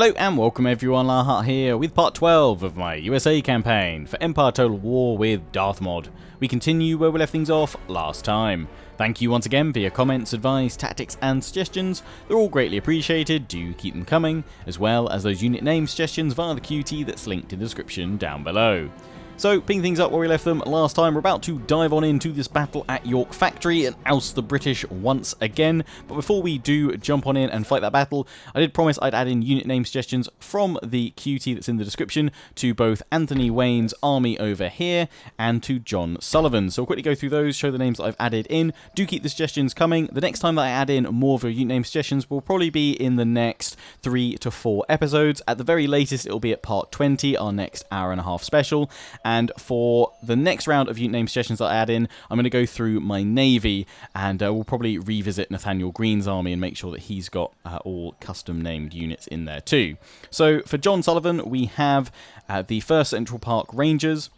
Hello and welcome everyone, Larhart here with part 12 of my USA campaign for Empire Total War with Darthmod. We continue where we left things off last time. Thank you once again for your comments, advice, tactics and suggestions. They're all greatly appreciated, do keep them coming, as well as those unit name suggestions via the QT that's linked in the description down below. So, picking things up where we left them last time, we're about to dive on into this battle at York Factory and oust the British once again. But before we do jump on in and fight that battle, I did promise I'd add in unit name suggestions from the QT that's in the description to both Anthony Wayne's army over here and to John Sullivan. So I'll quickly go through those, show the names that I've added in. Do keep the suggestions coming. The next time that I add in more of your unit name suggestions will probably be in the next 3 to 4 episodes. At the very latest, it'll be at part 20, our next hour-and-a-half special. And for the next round of unit name suggestions that I add in, I'm going to go through my navy, and we'll probably revisit Nathaniel Green's army and make sure that he's got all custom named units in there too. So for John Sullivan, we have the 1st Central Park Rangers,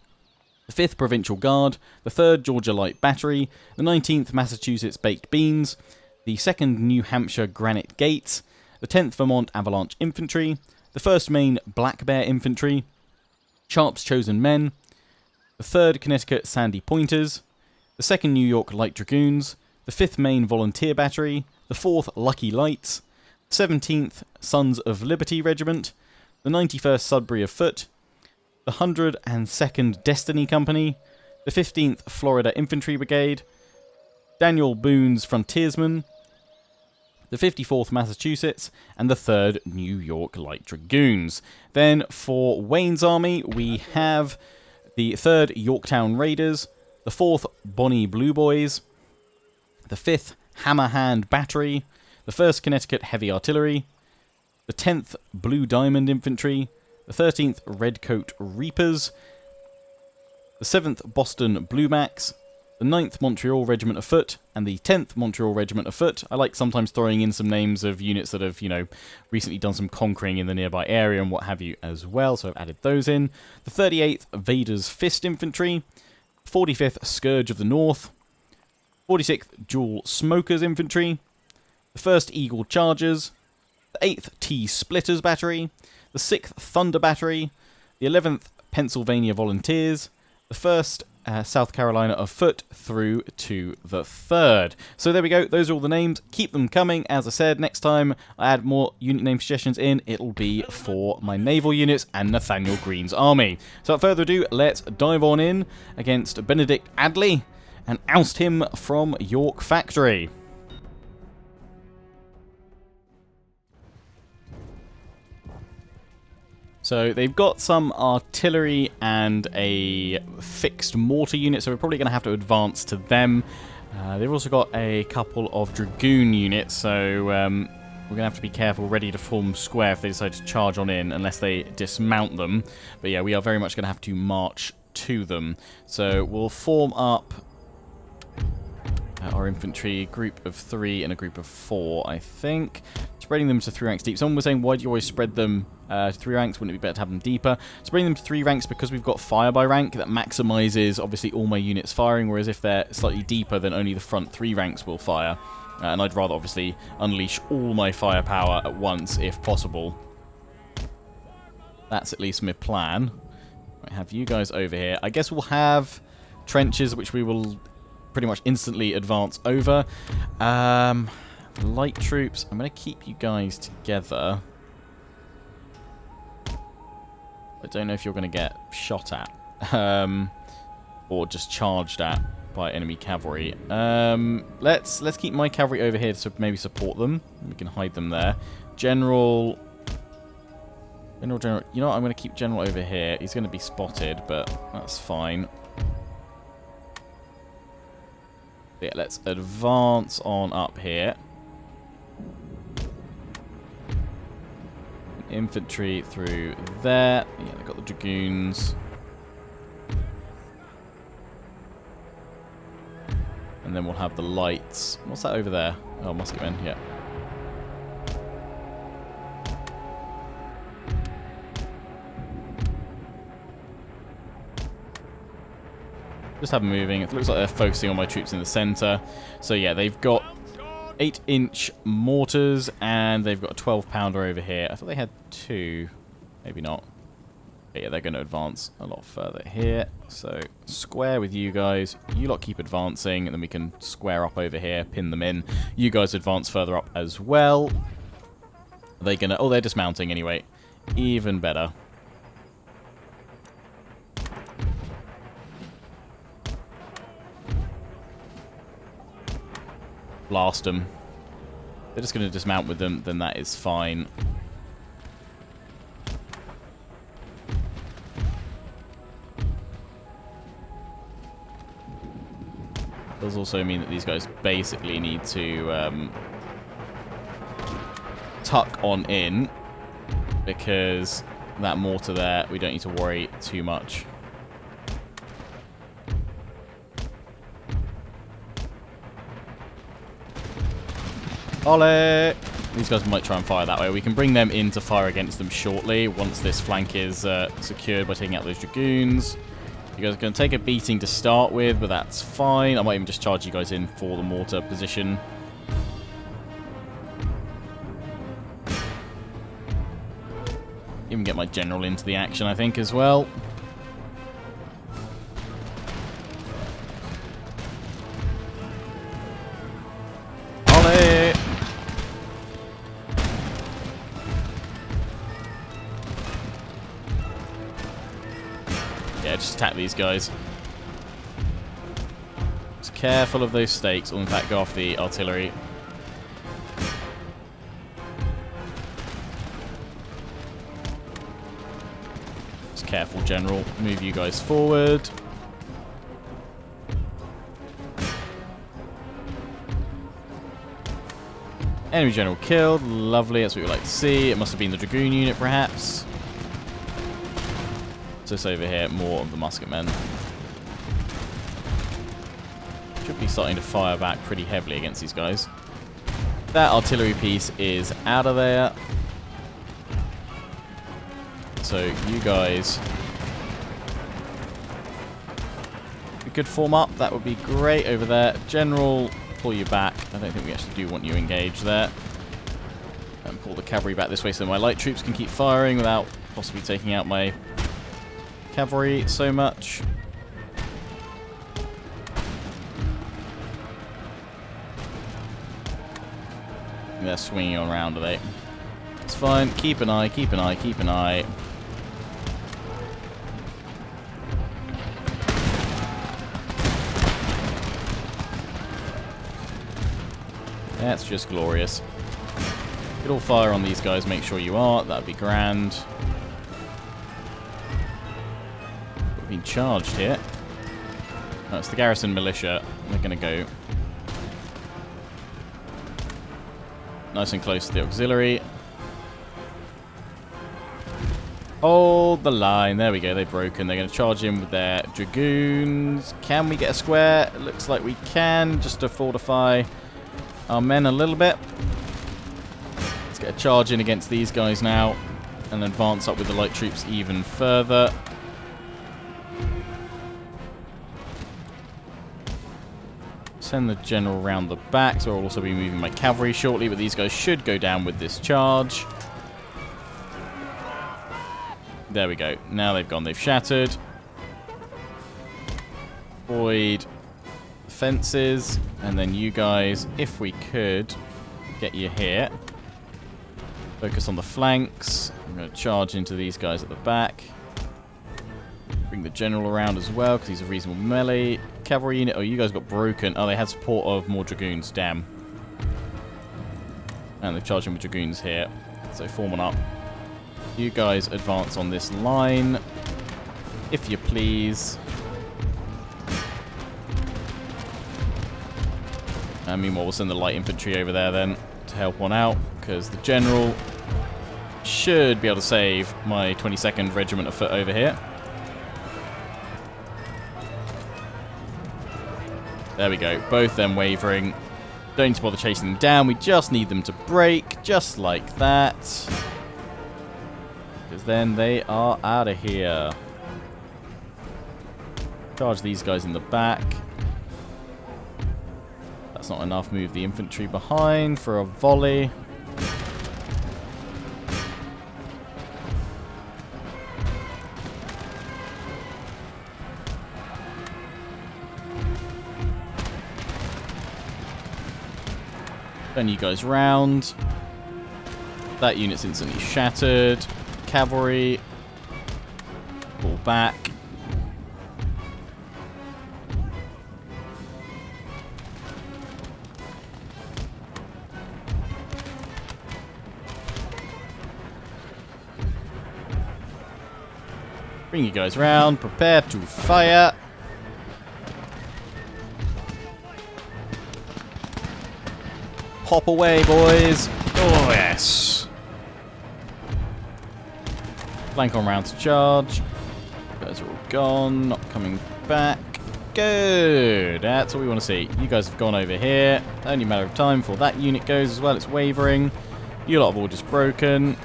the 5th Provincial Guard, the 3rd Georgia Light Battery, the 19th Massachusetts Baked Beans, the 2nd New Hampshire Granite Gate, the 10th Vermont Avalanche Infantry, the 1st Maine Black Bear Infantry, Sharp's Chosen Men, the 3rd Connecticut Sandy Pointers, the 2nd New York Light Dragoons, the 5th Maine Volunteer Battery, the 4th Lucky Lights, the 17th Sons of Liberty Regiment, the 91st Sudbury of Foot, the 102nd Destiny Company, the 15th Florida Infantry Brigade, Daniel Boone's Frontiersmen, the 54th Massachusetts, and the 3rd New York Light Dragoons. Then for Wayne's army, we have the 3rd Yorktown Raiders, the 4th Bonnie Blue Boys, the 5th Hammerhand Battery, the 1st Connecticut Heavy Artillery, the 10th Blue Diamond Infantry, the 13th Redcoat Reapers, the 7th Boston Bluemax, the 9th Montreal Regiment of Foot, and the 10th Montreal Regiment of Foot. I like sometimes throwing in some names of units that have, recently done some conquering in the nearby area and what have you as well, so I've added those in. The 38th Vader's Fist Infantry, 45th Scourge of the North, 46th Jewel Smokers Infantry, the 1st Eagle Chargers, the 8th T-Splitters Battery, the 6th Thunder Battery, the 11th Pennsylvania Volunteers, the 1st South Carolina of Foot through to the 3rd. So there we go, those are all the names. Keep them coming. As I said, next time I add more unit name suggestions in, it'll be for my naval units and Nathaniel Green's army. So without further ado, let's dive on in against Benedict Adley and oust him from York Factory. So they've got some artillery and a fixed mortar unit, so we're probably going to have to advance to them. They've also got a couple of dragoon units, so we're going to have to be careful, ready to form square if they decide to charge on in, unless they dismount them. But yeah, we are very much going to have to march to them. So we'll form up our infantry, group of 3 and a group of 4, I think. Spreading them to 3 ranks deep. Someone was saying, why do you always spread them to 3 ranks? Wouldn't it be better to have them deeper? Spreading them to 3 ranks because we've got fire by rank. That maximizes, obviously, all my units firing, whereas if they're slightly deeper, then only the front 3 ranks will fire. And I'd rather, obviously, unleash all my firepower at once, if possible. That's at least my plan. I have you guys over here. I guess we'll have trenches, which we will pretty much instantly advance over. Light troops, I'm going to keep you guys together. I don't know if you're going to get shot at. Or just charged at by enemy cavalry. Let's keep my cavalry over here to maybe support them. We can hide them there. General. You know what, I'm going to keep General over here. He's going to be spotted, but that's fine. Yeah, let's advance on up here. Infantry through there. Yeah, they've got the dragoons. And then we'll have the lights. What's that over there? Oh, musketmen, yeah. Just have them moving. It looks like they're focusing on my troops in the centre. So yeah, they've got 8-inch mortars, and they've got a 12-pounder over here. I thought they had 2. Maybe not. But yeah, they're going to advance a lot further here. So, square with you guys. You lot keep advancing, and then we can square up over here, pin them in. You guys advance further up as well. Are they going to... Oh, they're dismounting anyway. Even better. Blast them. They're just going to dismount with them, then that is fine. Does also mean that these guys basically need to tuck on in, because that mortar there, we don't need to worry too much. Ole! These guys might try and fire that way. We can bring them in to fire against them shortly once this flank is secured by taking out those dragoons. You guys are going to take a beating to start with, but that's fine. I might even just charge you guys in for the mortar position. Even get my general into the action, I think, as well. Ollie! Yeah, just attack these guys. Just careful of those stakes, or in fact go off the artillery. Just careful, General. Move you guys forward. Enemy General killed. Lovely, that's what we like to see. It must have been the Dragoon unit, perhaps. Just over here, more of the musketmen. Should be starting to fire back pretty heavily against these guys. That artillery piece is out of there. So you guys, we could form up. That would be great over there. General, pull you back. I don't think we actually do want you engaged there. And pull the cavalry back this way so my light troops can keep firing without possibly taking out my cavalry so much. They're swinging on around, are they? It's fine. Keep an eye, keep an eye, keep an eye. That's just glorious. Get all fire on these guys, make sure you are. That'd be grand. We've been charged here. Oh, it's the garrison militia. We're going to go nice and close to the auxiliary. Hold the line. There we go. They've broken. They're going to charge in with their dragoons. Can we get a square? It looks like we can, just to fortify our men a little bit. Let's get a charge in against these guys now and advance up with the light troops even further. Send the general around the back, so I'll also be moving my cavalry shortly, but these guys should go down with this charge. There we go. Now they've gone. They've shattered. Void fences. And then you guys, if we could get you here. Focus on the flanks. I'm going to charge into these guys at the back. Bring the general around as well, because he's a reasonable melee. Cavalry unit. Oh, you guys got broken. Oh, they had support of more dragoons. Damn. And they've charged in with dragoons here. So form on up. You guys advance on this line, if you please. And meanwhile, we'll send the light infantry over there then to help one out, because the general should be able to save my 22nd Regiment of Foot over here. There we go. Both them wavering. Don't need to bother chasing them down. We just need them to break, just like that. Because then they are out of here. Charge these guys in the back. That's not enough. Move the infantry behind for a volley. Turn you guys round. That unit's instantly shattered. Cavalry. Pull back. Bring you guys round. Prepare to fire. Hop away, boys. Oh, yes. Flank on round to charge. You guys are all gone. Not coming back. Good. That's what we want to see. You guys have gone over here. Only a matter of time before that unit goes as well. It's wavering. You lot have all just broken.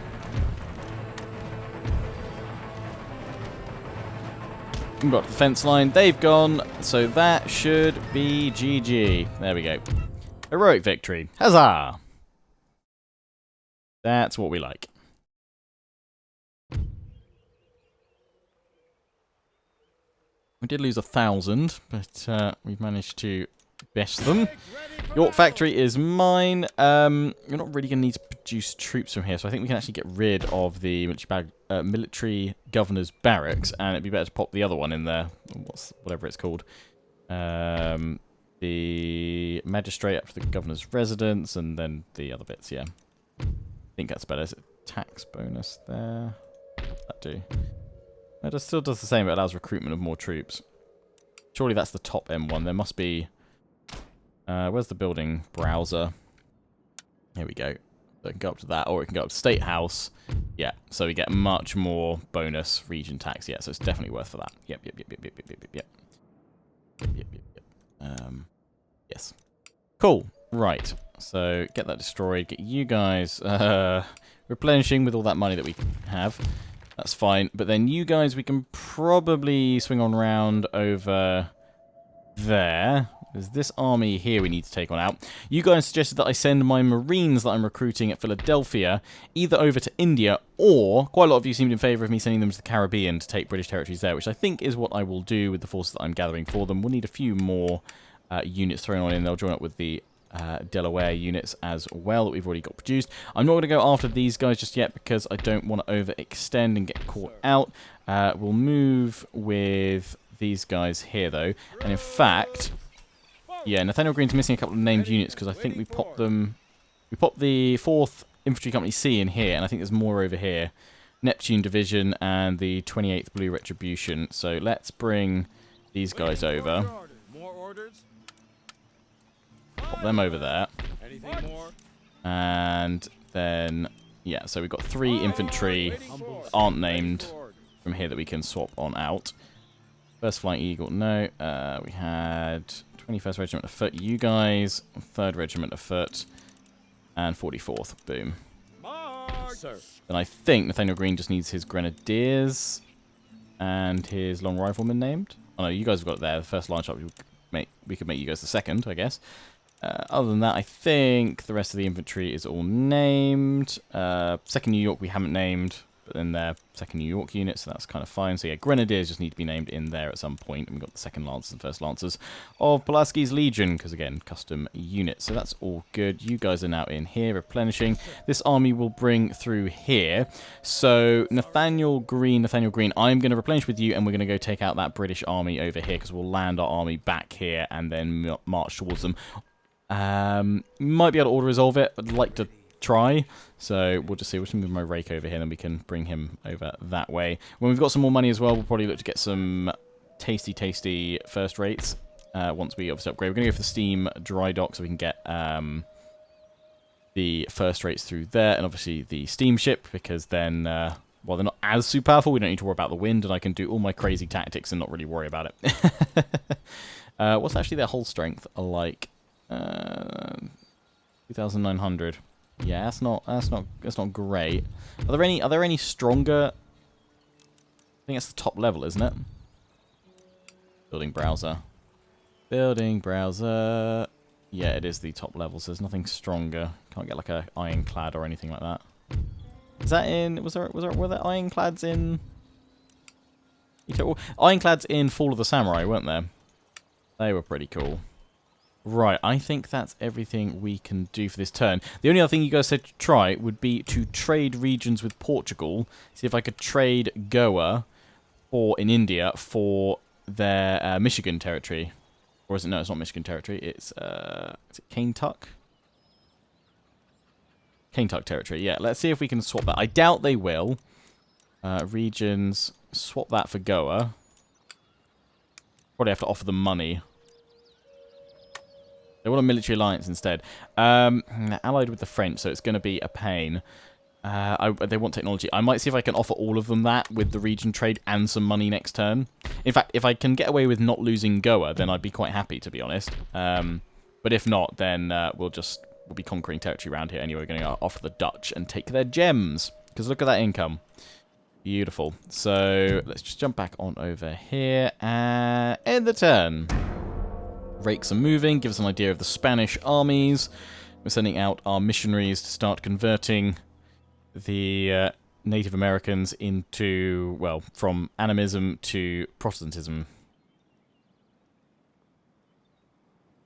We've got the fence line. They've gone. So that should be GG. There we go. Heroic victory. Huzzah! That's what we like. We did lose 1,000, but we've managed to best them. York factory is mine. You're not really going to need to produce troops from here, so I think we can actually get rid of the military governor's barracks, and it'd be better to pop the other one in there. Whatever it's called. The magistrate up to the governor's residence, and then the other bits, yeah. I think that's better. Is it tax bonus there? That do. It still does the same, it allows recruitment of more troops. Surely that's the top M1. There must be... where's the building browser? Here we go. So it can go up to that, or it can go up to State House. Yeah, so we get much more bonus region tax. Yeah, so it's definitely worth for that. Yep. Yes. Cool. Right. So get that destroyed. Get you guys replenishing with all that money that we have. That's fine. But then you guys, we can probably swing on round over there. There's this army here we need to take on out. You guys suggested that I send my Marines that I'm recruiting at Philadelphia either over to India, or quite a lot of you seemed in favour of me sending them to the Caribbean to take British territories there, which I think is what I will do with the forces that I'm gathering for them. We'll need a few more units thrown on in. They'll join up with the Delaware units as well that we've already got produced. I'm not going to go after these guys just yet because I don't want to overextend and get caught out. We'll move with these guys here, though. And in fact... yeah, Nathaniel Green's missing a couple of named units because I think we popped them... we popped the 4th Infantry Company C in here, and I think there's more over here. Neptune Division and the 28th Blue Retribution. So let's bring these guys over. Pop them over there. And then... yeah, so we've got 3 infantry that aren't named from here that we can swap on out. First Flying Eagle, no. We had... 21st Regiment of Foot, you guys, 3rd Regiment of Foot, and 44th. Boom. Then I think Nathaniel Green just needs his Grenadiers and his Long Riflemen named. Oh no, you guys have got it there. The first line shot, we could make you guys the 2nd, I guess. Other than that, I think the rest of the infantry is all named. 2nd New York we haven't named, but then they're 2nd New York unit, so that's kind of fine. So yeah, Grenadiers just need to be named in there at some point. And we've got the 2nd Lancers and 1st Lancers of Pulaski's Legion, because again, custom units. So that's all good. You guys are now in here, replenishing. This army will bring through here. So Nathaniel Green, I'm going to replenish with you, and we're going to go take out that British army over here, because we'll land our army back here and then march towards them. Might be able to auto-resolve it. I'd like to try, so we'll just see. We'll just move my rake over here, and then we can bring him over that way. When we've got some more money as well, we'll probably look to get some tasty first rates once we obviously upgrade. We're going to go for the steam dry dock so we can get the first rates through there, and obviously the steamship, because then while they're not as super powerful, we don't need to worry about the wind, and I can do all my crazy tactics and not really worry about it. What's actually their whole strength like? 2,900. Yeah, that's not great. Are there any stronger? I think that's the top level, isn't it? Building browser. Building browser. Yeah, it is the top level, so there's nothing stronger. Can't get like a ironclad or anything like that. Is that in... Were there ironclads in... Ironclads in Fall of the Samurai, weren't there? They were pretty cool. Right, I think that's everything we can do for this turn. The only other thing you guys said to try would be to trade regions with Portugal. See if I could trade Goa in India for their Michigan territory. Or is it? No, it's not Michigan territory. It's, is it Kaintuck? Kaintuck territory, yeah. Let's see if we can swap that. I doubt they will. Regions, swap that for Goa. Probably have to offer them money. They want a military alliance instead. They're allied with the French, so it's going to be a pain. They want technology. I might see if I can offer all of them that with the region trade and some money next turn. In fact, if I can get away with not losing Goa, then I'd be quite happy, to be honest. But if not, then we'll be conquering territory around here anyway. We're going to offer the Dutch and take their gems. Because look at that income. Beautiful. So let's just jump back on over here and end the turn. Rakes are moving. Give us an idea of the Spanish armies. We're sending out our missionaries to start converting the Native Americans into, well, from animism to Protestantism.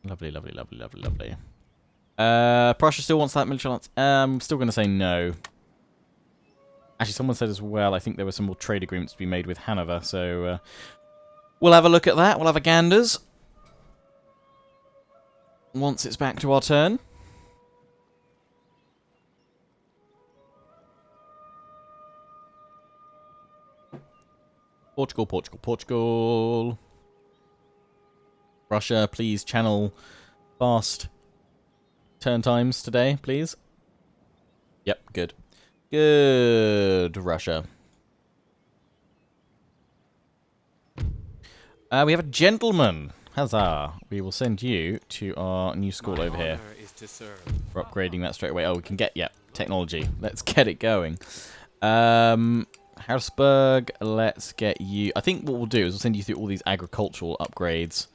Lovely, lovely, lovely, lovely, lovely. Prussia still wants that military alliance. I'm still going to say no. Actually, someone said as well, I think there were some more trade agreements to be made with Hanover, so we'll have a look at that. We'll have a ganders. Once it's back to our turn. Portugal, Portugal, Portugal. Russia, please channel fast turn times today, please. Yep, good. Good, Russia. We have a gentleman. Huzzah. We will send you to our new school over here. For upgrading that straight away. Oh, we can get, yep, technology. Let's get it going. Harrisburg, let's get you... I think what we'll do is we'll send you through all these agricultural upgrades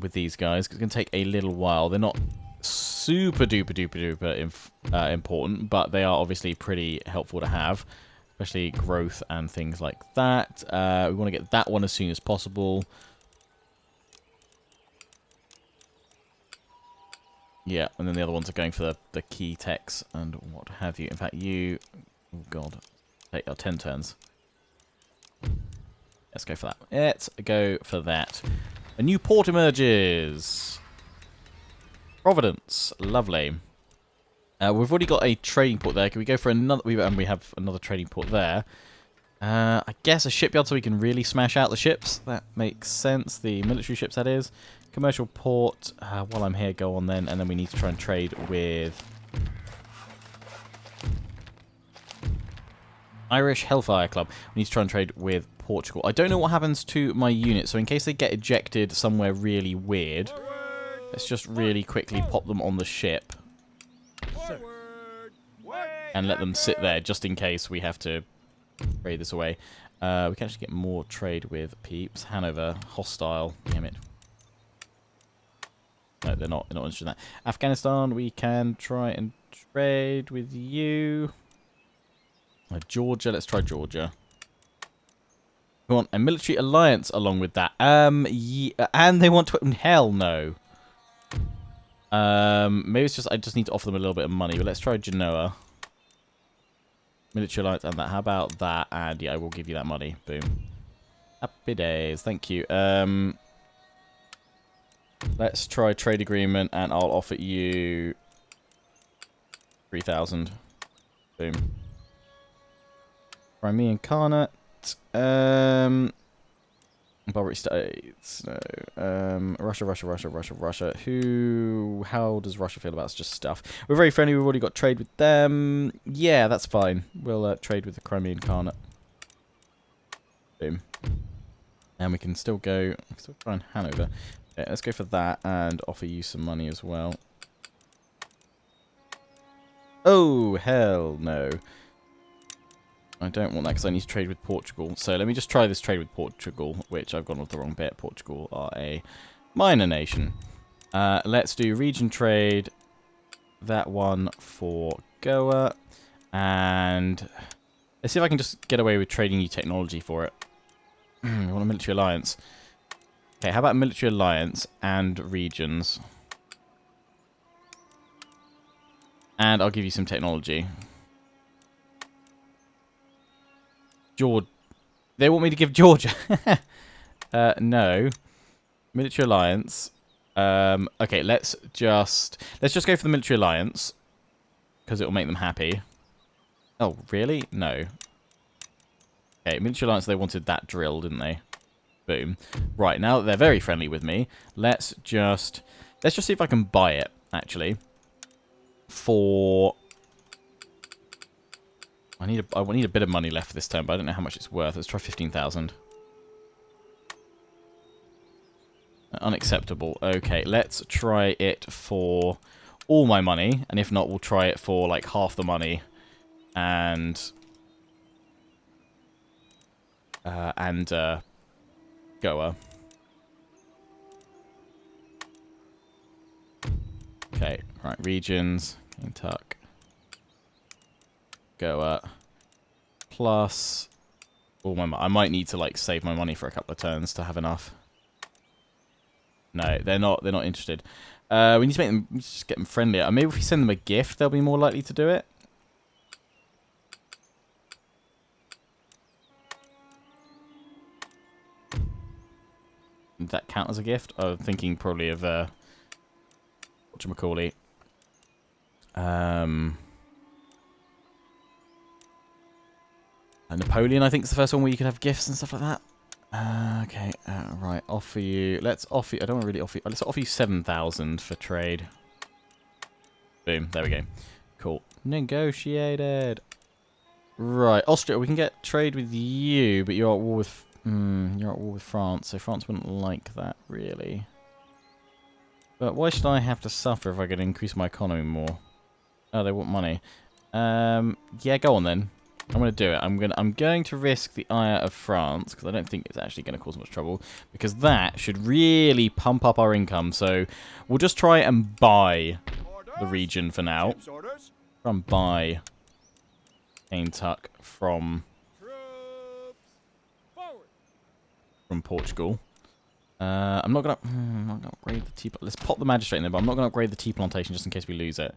with these guys. It's going to take a little while. They're not super duper duper duper important, but they are obviously pretty helpful to have, especially growth and things like that. We want to get that one as soon as possible. Yeah, and then the other ones are going for the key techs and what have you. In fact, you... Oh, God. Take our 10 turns. Let's go for that. Let's go for that. A new port emerges. Providence. Lovely. We've already got a trading port there. Can we go for another... And we have another trading port there. I guess a shipyard so we can really smash out the ships. That makes sense. The military ships, that is. Commercial port. While I'm here, go on then. And then we need to try and trade with... Irish Hellfire Club. We need to try and trade with Portugal. I don't know what happens to my unit, so in case they get ejected somewhere really weird, let's just really quickly pop them on the ship. And let them sit there, just in case we have to trade this away. We can actually get more trade with peeps. Hanover, hostile. Damn it. No, they're not interested in that. Afghanistan, we can try and trade with you. Georgia, let's try Georgia. We want a military alliance along with that. Yeah, and they want to... Hell no. Maybe it's just... I just need to offer them a little bit of money, but let's try Genoa. Military alliance and that. How about that? And yeah, I will give you that money. Boom. Happy days. Thank you. Let's try trade agreement, and I'll offer you 3,000. Boom. Crimean Khanate. Barbary States. No. Russia. How does Russia feel about us? Just stuff. We're very friendly. We've already got trade with them. Yeah, that's fine. We'll trade with the Crimean Khanate. Boom. And we can still go... We can still try and Hanover. Yeah, let's go for that and offer you some money as well. Oh, hell no. I don't want that because I need to trade with Portugal. So let me just try this trade with Portugal, which I've gone with the wrong bit. Portugal are a minor nation. Let's do region trade. That one for Goa. And let's see if I can just get away with trading you technology for it. We want a military alliance. Okay, how about military alliance and regions? And I'll give you some technology. They want me to give Georgia. No. Military alliance. Okay, let's just go for the military alliance. Because it will make them happy. Oh, really? No. Okay, military alliance, they wanted that drill, didn't they? Boom. Right, now that they're very friendly with me, let's just see if I can buy it, actually. For... I need a bit of money left for this turn, but I don't know how much it's worth. Let's try 15,000. Unacceptable. Okay, let's try it for all my money, and if not, we'll try it for like half the money, and Goa. Okay, right, regions, Tuck, Goa, plus all my. I might need to like save my money for a couple of turns to have enough. No, they're not interested. We need to make them, just get them friendlier. Maybe if we send them a gift, they'll be more likely to do it. Does that count as a gift? I'm thinking probably of whatchamacallit. Napoleon, I think, is the first one where you could have gifts and stuff like that. Okay, right, offer you... Let's offer you... I don't want to really offer you... Let's offer you 7,000 for trade. Boom, there we go. Cool. Negotiated. Right, Austria, we can get trade with you, but you're at war with... you're at war with France, so France wouldn't like that, really. But why should I have to suffer if I could increase my economy more? Oh, they want money. Yeah, go on then. I'm going to do it. I'm going to risk the ire of France, because I don't think it's actually going to cause much trouble, because that should really pump up our income. So we'll just try and buy the region for now. Try and buy Tuck from Portugal. I'm not gonna upgrade the tea. Let's pop the magistrate in there, but I'm not gonna upgrade the tea plantation just in case we lose it.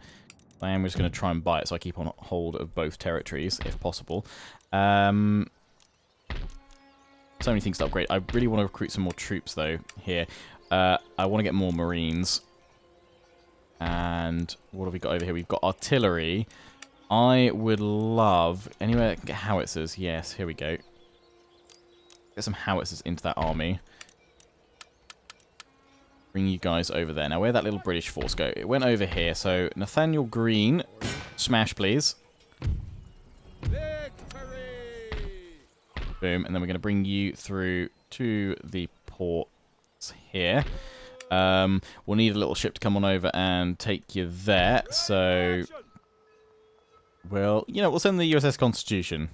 I am just going to try and buy it so I keep on hold of both territories, if possible. So many things to upgrade. I really want to recruit some more troops, though, here. I want to get more marines. And what have we got over here? We've got artillery. I would love... Anywhere that can get howitzers. Yes, here we go. Get some howitzers into that army. Bring you guys over there. Now, where'd that little British force go? It went over here. So, Nathaniel Green, smash, please. Victory! Boom. And then we're going to bring you through to the ports here. We'll need a little ship to come on over and take you there. So, well, you know, we'll send the USS Constitution.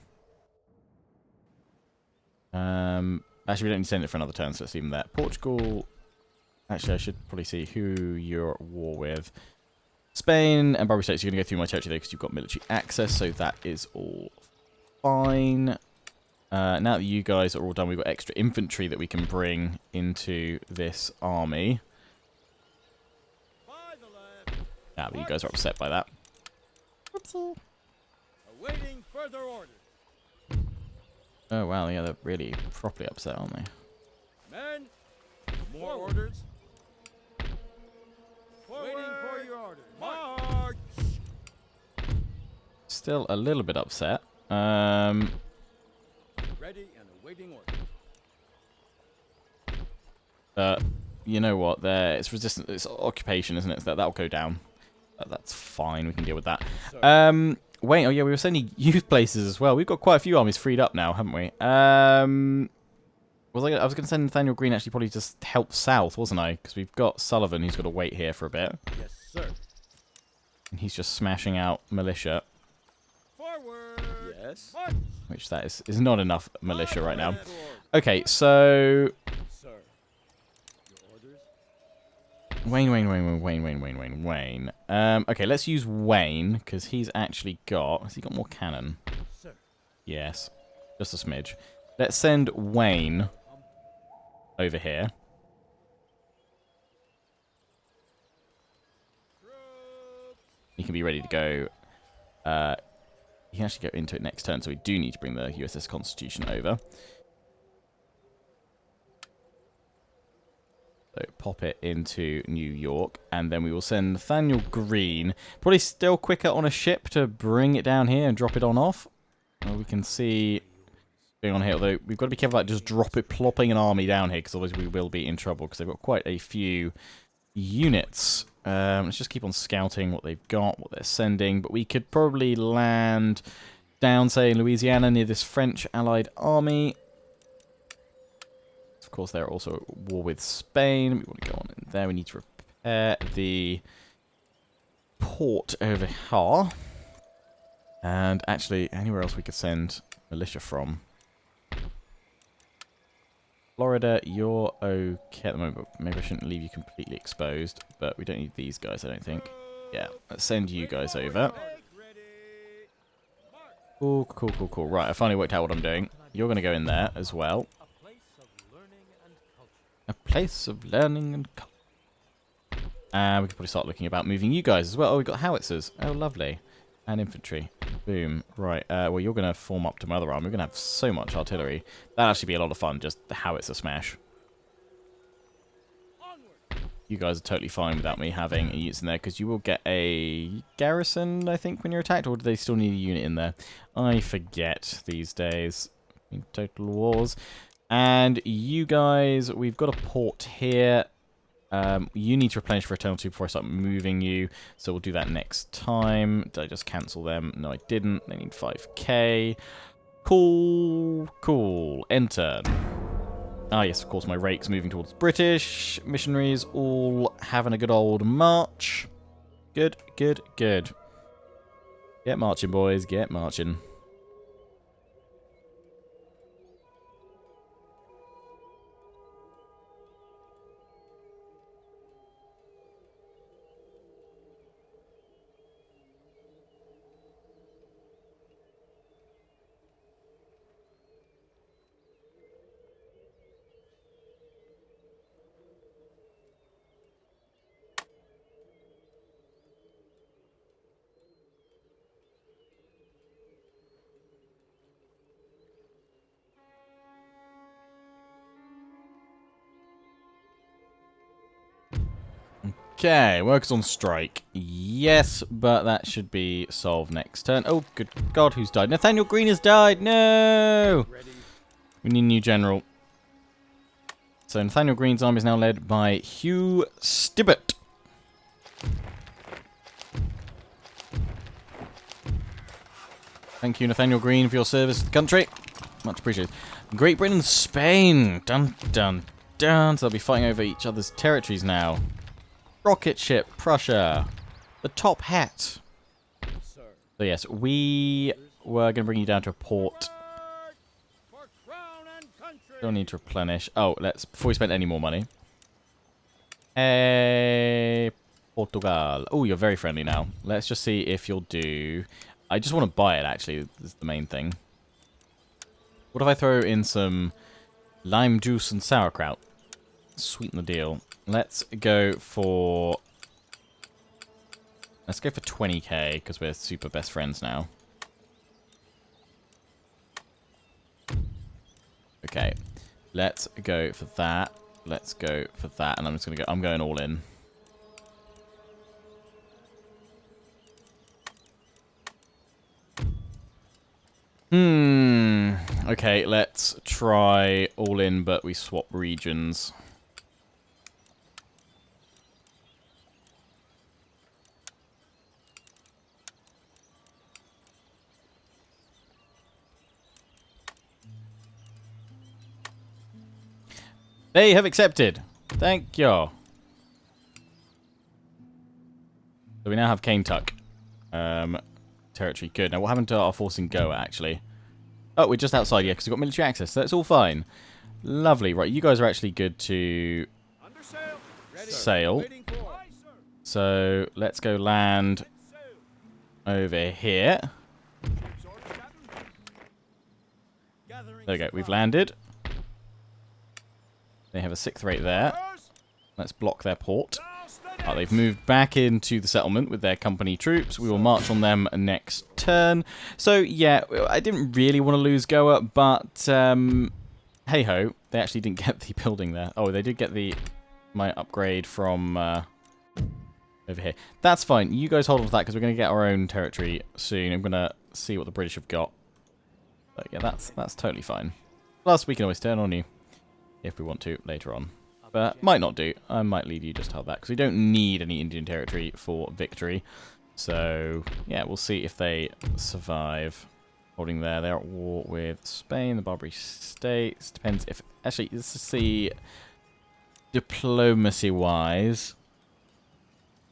Actually, we don't need to send it for another turn, so let's leave them there. Portugal... Actually, I should probably see who you're at war with. Spain and Barbary States, you're going to go through my territory there because you've got military access, so that is all fine. Now that you guys are all done, we've got extra infantry that we can bring into this army. But you guys are upset by that. Oopsie. Awaiting further orders. Oh, wow, yeah, they're really properly upset, aren't they? Men, more orders. Waiting for your orders. March! Still a little bit upset. Ready and awaiting orders. You know what? It's resistance. It's occupation, isn't it? So that'll go down. That's fine. We can deal with that. Wait. Oh yeah, we were sending youth places as well. We've got quite a few armies freed up now, haven't we? I was going to send Nathaniel Green actually probably just help south, wasn't I? Because we've got Sullivan who's got to wait here for a bit. Yes, sir. And he's just smashing out militia. Forward. Yes. Which that is not enough militia right now. Okay, so... Sir. Your orders? Wayne. Okay, let's use Wayne, because he's actually got... Has he got more cannon? Sir. Yes. Just a smidge. Let's send Wayne over here. He can be ready to go. He can actually go into it next turn, so we do need to bring the USS Constitution over. So pop it into New York, and then we will send Nathaniel Green. Probably still quicker on a ship to bring it down here and drop it on off. Well, we can see going on here, although we've got to be careful about just plopping an army down here, because otherwise we will be in trouble, because they've got quite a few units. Let's just keep on scouting what they've got, what they're sending, but we could probably land down, say, in Louisiana near this French allied army. Of course, they're also at war with Spain. We want to go on in there. We need to repair the port over here. And actually, anywhere else we could send militia from. Florida, you're okay at the moment. Maybe I shouldn't leave you completely exposed, but we don't need these guys, I don't think. Yeah, let's send you guys over. Cool. Right, I finally worked out what I'm doing. You're going to go in there as well. A place of learning and culture. And we can probably start looking about moving you guys as well. Oh, we've got howitzers. Oh, lovely. And infantry. Boom. Right, well, you're going to form up to my other arm. We're going to have so much artillery. That'll actually be a lot of fun, just the howitzer smash. You guys are totally fine without me having a unit in there, because you will get a garrison, I think, when you're attacked, or do they still need a unit in there? I forget these days. In Total Wars. And you guys, we've got a port here. You need to replenish for a turn or two before I start moving you, so we'll do that next time. Did I just cancel them? No, I didn't. They need 5k. Cool. Enter. Ah, yes, of course, my rake's moving towards British. Missionaries all having a good old march. Good. Get marching, boys. Get marching. Okay, workers on strike. Yes, but that should be solved next turn. Oh, good God, who's died? Nathaniel Green has died! No! We need a new general. So Nathaniel Green's army is now led by Hugh Stibbett. Thank you, Nathaniel Green, for your service to the country. Much appreciated. Great Britain and Spain. Dun, dun, dun. So they'll be fighting over each other's territories now. Rocket ship, Prussia. The top hat. So yes, we were going to bring you down to a port. Don't need to replenish. Oh, let's, before we spend any more money. Hey, Portugal. Oh, you're very friendly now. Let's just see if you'll do... I just want to buy it, actually. This is the main thing. What if I throw in some lime juice and sauerkraut? Sweeten the deal. Let's go for 20k, because we're super best friends now. Okay, let's go for that. Let's go for that, and I'm just gonna go. I'm going all in. Okay, let's try all in, but we swap regions. They have accepted. Thank you. So we now have Kentuck. Territory. Good. Now what happened to our force in Goa, actually? Oh, we're just outside, yeah, because we've got military access. So that's all fine. Lovely. Right, you guys are actually good to sail. So let's go land over here. There we go, we've landed. They have a 6th rate there. Let's block their port. They've moved back into the settlement with their company troops. We will march on them next turn. So, yeah, I didn't really want to lose Goa, but hey-ho, they actually didn't get the building there. Oh, they did get my upgrade from over here. That's fine. You guys hold on to that because we're going to get our own territory soon. I'm going to see what the British have got. But, yeah, that's totally fine. Plus, we can always turn on you if we want to later on. But might not do. I might leave you just held that because we don't need any Indian territory for victory. So yeah, we'll see if they survive holding there. They're at war with Spain, the Barbary States. Depends if actually let's see diplomacy-wise.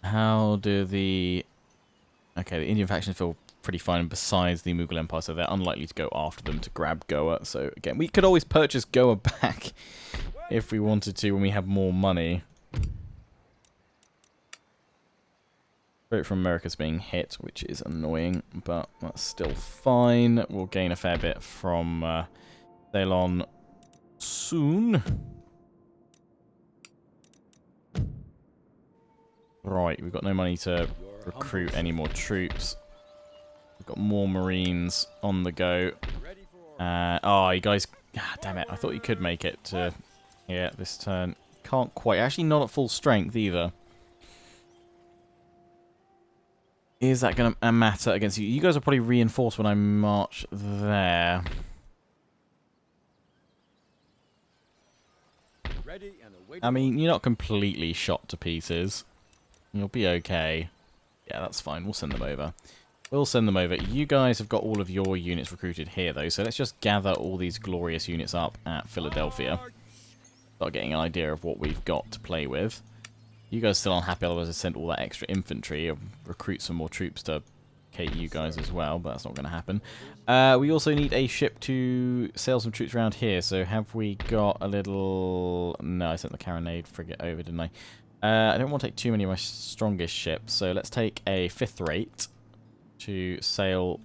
How do the Indian factions feel pretty fine besides the Mughal Empire, so they're unlikely to go after them to grab Goa. So again, we could always purchase Goa back if we wanted to when we have more money. Vote from America's being hit, which is annoying, but that's still fine. We'll gain a fair bit from Ceylon soon. Right, we've got no money to recruit any more troops. We've got more Marines on the go. Oh, you guys... Ah, damn it, I thought you could make it to... Yeah, this turn. Can't quite. Actually, not at full strength either. Is that going to matter against you? You guys are probably reinforced when I march there. I mean, you're not completely shot to pieces. You'll be okay. Yeah, that's fine. We'll send them over. We'll send them over. You guys have got all of your units recruited here, though, so let's just gather all these glorious units up at Philadelphia. Start getting an idea of what we've got to play with. You guys still unhappy, otherwise I sent all that extra infantry and recruit some more troops to kate you guys as well, but that's not going to happen. We also need a ship to sail some troops around here, so have we got a little... No, I sent the carronade frigate over, didn't I? I don't want to take too many of my strongest ships, so let's take a 5th rate to sail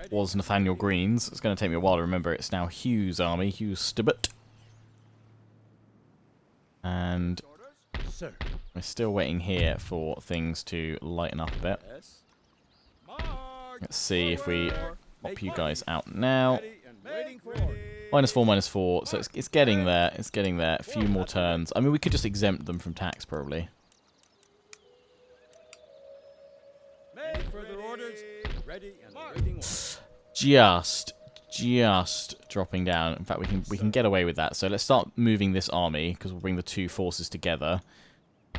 towards Nathaniel Green's. It's going to take me a while to remember it's now Hugh's army, Hugh's Stibbet. And we're still waiting here for things to lighten up a bit. Let's see if we pop you guys out now. -4, -4. So it's getting there. It's getting there. A few more turns. I mean, we could just exempt them from tax, probably. Just dropping down. In fact, we can get away with that. So let's start moving this army because we'll bring the two forces together.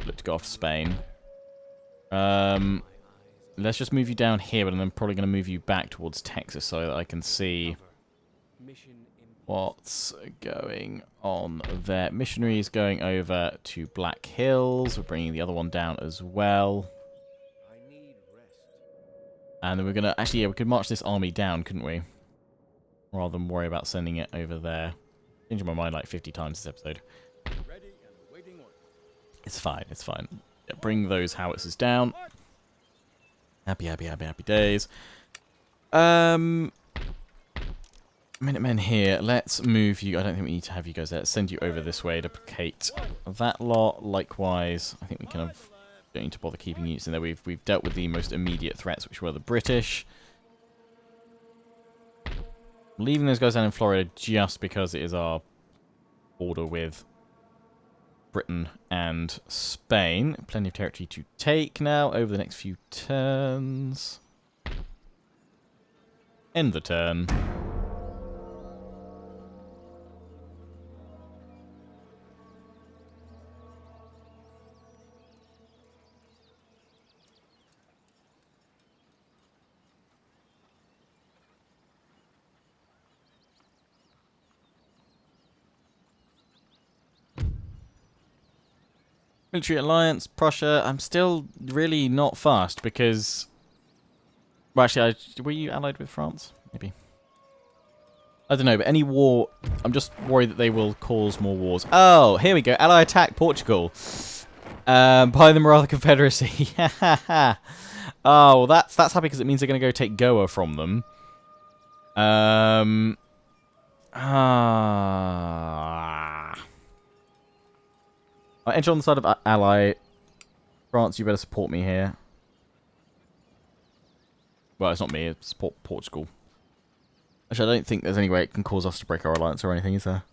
Look to go after Spain. Let's just move you down here, but I'm probably going to move you back towards Texas so that I can see what's going on there. Missionaries going over to Black Hills. We're bringing the other one down as well. And then we're going to... Actually, yeah, we could march this army down, couldn't we? Rather than worry about sending it over there. Changing my mind like 50 times this episode. It's fine, it's fine. Yeah, bring those howitzers down. Happy days. Minutemen here. Let's move you. I don't think we need to have you guys there. Let's send you over this way to placate that lot. Likewise, I think we kind of don't need to bother keeping units in there. We've dealt with the most immediate threats, which were the British. Leaving those guys down in Florida just because it is our border with Britain and Spain. Plenty of territory to take now over the next few turns. End the turn. Military alliance, Prussia. I'm still really not fast because... Well, actually, were you allied with France? Maybe. I don't know, but any war I'm just worried that they will cause more wars. Oh, here we go. Ally attack Portugal. By the Maratha Confederacy. Oh, well, that's happy because it means they're going to go take Goa from them. I enter on the side of ally. France, you better support me here. Well, it's not me. It's Portugal. Actually, I don't think there's any way it can cause us to break our alliance or anything, is there?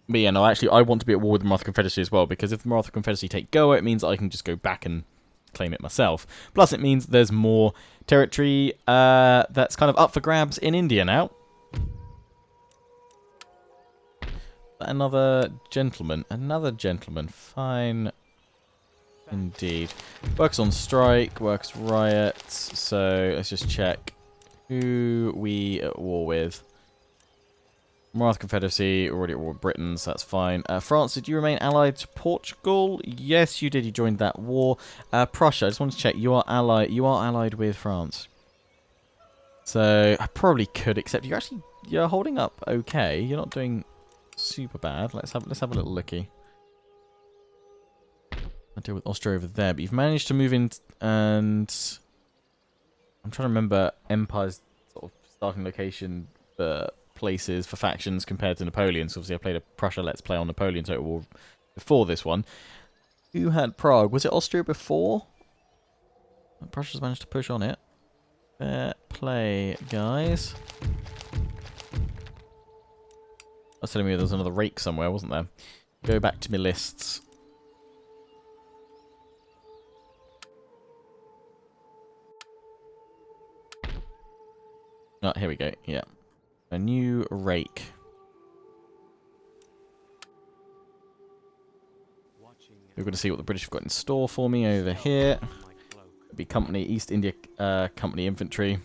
But yeah, no, actually, I want to be at war with the Maratha Confederacy as well, because if the Maratha Confederacy take Goa, it means I can just go back and claim it myself. Plus, it means there's more territory that's kind of up for grabs in India now. Another gentleman. Another gentleman. Fine. Indeed. Works on strike, works riots. So, let's just check who we at war with. Maratha Confederacy, already at war with Britain, so that's fine. France, did you remain allied to Portugal? Yes, you did. You joined that war. Prussia, I just want to check. You are allied with France. So, I probably could accept. You're holding up okay. You're not doing super bad. Let's have a little looky. I'll deal with Austria over there, but you've managed to move in, and I'm trying to remember Empire's sort of starting location for places for factions compared to Napoleon. So obviously I played a Prussia Let's Play on Napoleon Total War before this one. Who had Prague? Was it Austria before? Prussia's managed to push on it. Fair play, guys. I was telling me there was another rake somewhere, wasn't there? Go back to my lists. Oh, here we go. Yeah. A new rake. We're going to see what the British have got in store for me over here. It'll be East India Company Infantry.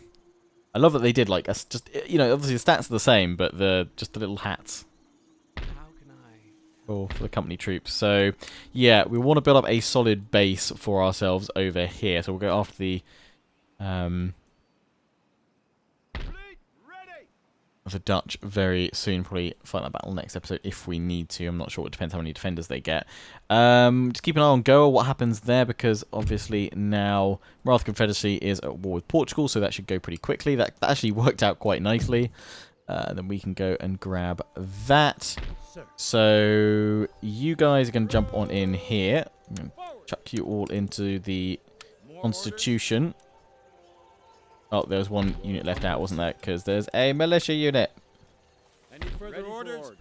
I love that they did like us. Just, you know, obviously the stats are the same, but just the little hats. For the company troops. So yeah, we want to build up a solid base for ourselves over here. So we'll go after the Dutch very soon. Probably fight that battle next episode if we need to. I'm not sure. It depends how many defenders they get. Just keep an eye on Goa, what happens there, because obviously now Maratha Confederacy is at war with Portugal, so that should go pretty quickly. That actually worked out quite nicely. Then we can go and grab that. So you guys are going to jump on in here. I'm going to chuck you all into the Constitution. Oh, there was one unit left out, wasn't there? Because there's a militia unit. Any further orders?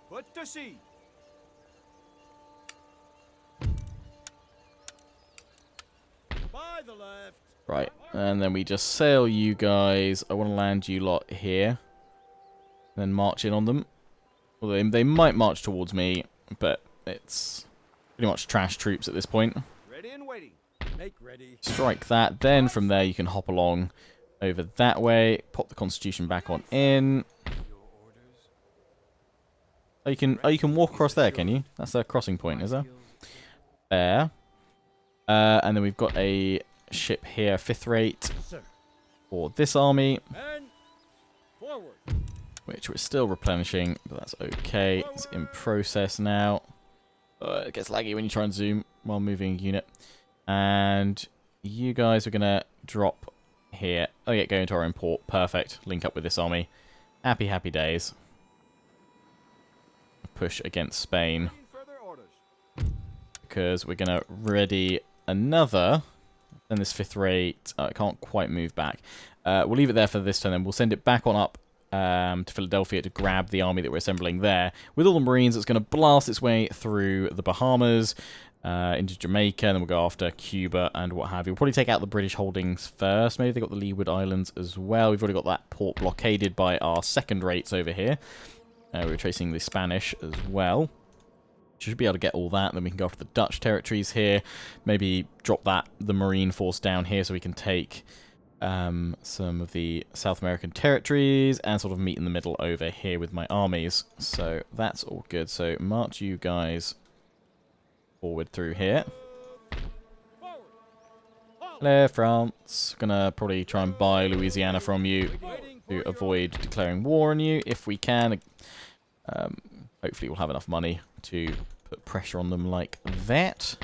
Put to sea. By the left. Right, and then we just sail you guys. I want to land you lot here. Then march in on them. Although they might march towards me, but it's pretty much trash troops at this point. Ready and waiting. Make ready. Strike that. Then from there you can hop along over that way. Pop the Constitution back on in. Oh, you can walk across there, can you? That's a crossing point, is there? There. And then we've got a ship here, 5th rate, for this army. And forward. Which we're still replenishing, but that's okay. It's in process now. It gets laggy when you try and zoom while moving a unit. And you guys are going to drop here. Oh yeah, go into our import. Perfect. Link up with this army. Happy, happy days. Push against Spain. Because we're going to ready another. Then this 5th rate. It can't quite move back. We'll leave it there for this turn, then we'll send it back on up to Philadelphia to grab the army that we're assembling there. With all the Marines, it's going to blast its way through the Bahamas, into Jamaica, and then we'll go after Cuba and what have you. We'll probably take out the British holdings first. Maybe they've got the Leeward Islands as well. We've already got that port blockaded by our 2nd rates over here. We're tracing the Spanish as well. Should be able to get all that. Then we can go after the Dutch territories here. Maybe drop the Marine force down here so we can take some of the South American territories and sort of meet in the middle over here with my armies. So that's all good. So march you guys forward through here. Hello, France. Gonna probably try and buy Louisiana from you to avoid declaring war on you if we can. Hopefully we'll have enough money to put pressure on them like that.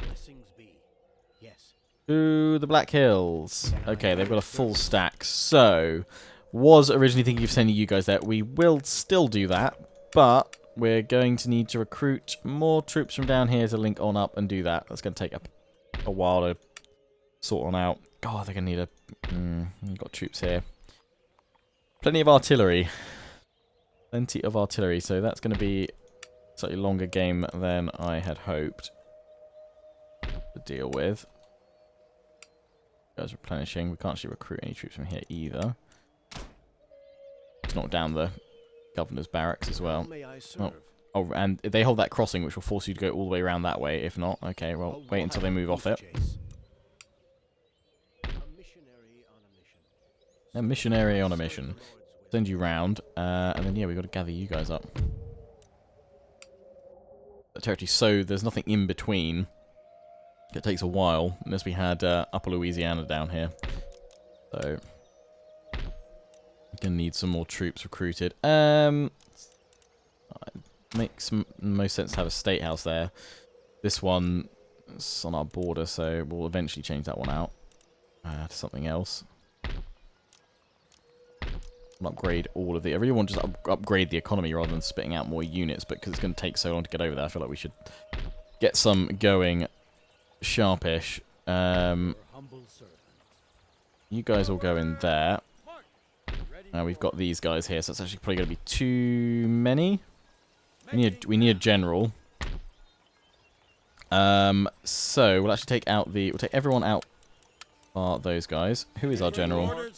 To the Black Hills. Okay, they've got a full stack. So, was originally thinking of sending you guys there. We will still do that, but we're going to need to recruit more troops from down here to link on up and do that. That's going to take a while to sort on out. God, they're going to need a... we've got troops here. Plenty of artillery. Plenty of artillery, so that's going to be a slightly longer game than I had hoped to deal with. Guys replenishing. We can't actually recruit any troops from here either. Let's knock down the governor's barracks as well. Oh, and they hold that crossing, which will force you to go all the way around that way. If not, okay, well, wait until they move off it. A missionary on a mission. Send you round, and then yeah, we've got to gather you guys up. The territory, so there's nothing in between. It takes a while, unless we had Upper Louisiana down here. So, we're gonna need some more troops recruited. Makes most sense to have a state house there. This one is on our border, so we'll eventually change that one out to something else. Upgrade all of the... I really want to just upgrade the economy rather than spitting out more units, but because it's going to take so long to get over there, I feel like we should get some going sharpish. You guys all go in there. We've got these guys here, so it's actually probably going to be too many. We need a general. So we'll actually take out the... We'll take everyone out. Those guys. Who is our general?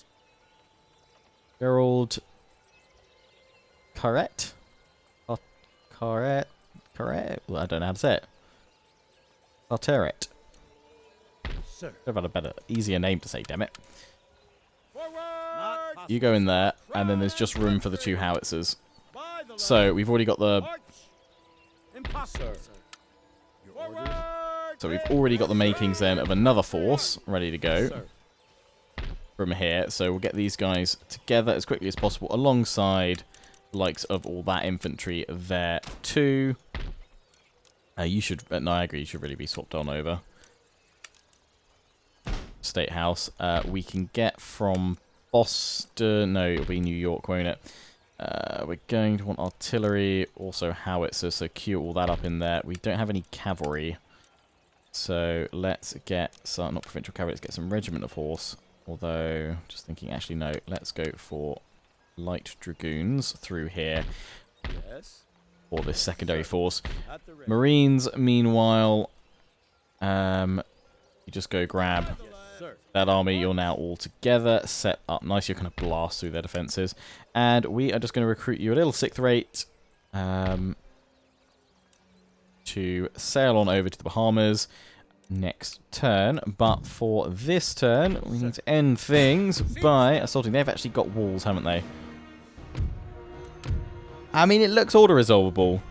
Gerald Carret? Carret? Well, I don't know how to say it. Carteret. Sir. I've had a better, easier name to say, damn it. You go in there, and then there's just room for the 2 howitzers. So, we've already got the... So we've already got the makings then of another force ready to go. From here, so we'll get these guys together as quickly as possible alongside the likes of all that infantry there too. You should, no, I agree, you should really be swapped on over. State House. We can get from Boston, no, it'll be New York, won't it? We're going to want artillery, also howitzers, so queue all that up in there. We don't have any cavalry, so let's get some, not provincial cavalry, let's get some regiment of horse. Although, just thinking, actually, no, let's go for light dragoons through here. Yes. For this secondary force. Marines, meanwhile, you just go grab that army. You're now all together, set up nice. You're going to blast through their defenses. And we are just going to recruit you a little 6th rate to sail on over to the Bahamas. Next turn, but for this turn we need to end things by assaulting. They've actually got walls, haven't they? I mean, it looks auto-resolvable.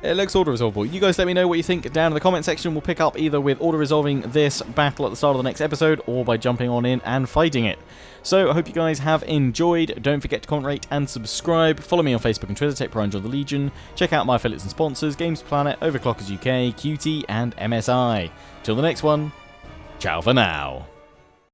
It looks auto-resolvable. You guys let me know what you think down in the comment section. We'll pick up either with auto-resolving this battle at the start of the next episode or by jumping on in and fighting it. So, I hope you guys have enjoyed. Don't forget to comment, rate, and subscribe. Follow me on Facebook and Twitter, take pride in the Legion. Check out my affiliates and sponsors, Games Planet, Overclockers UK, QT, and MSI. Till the next one, ciao for now.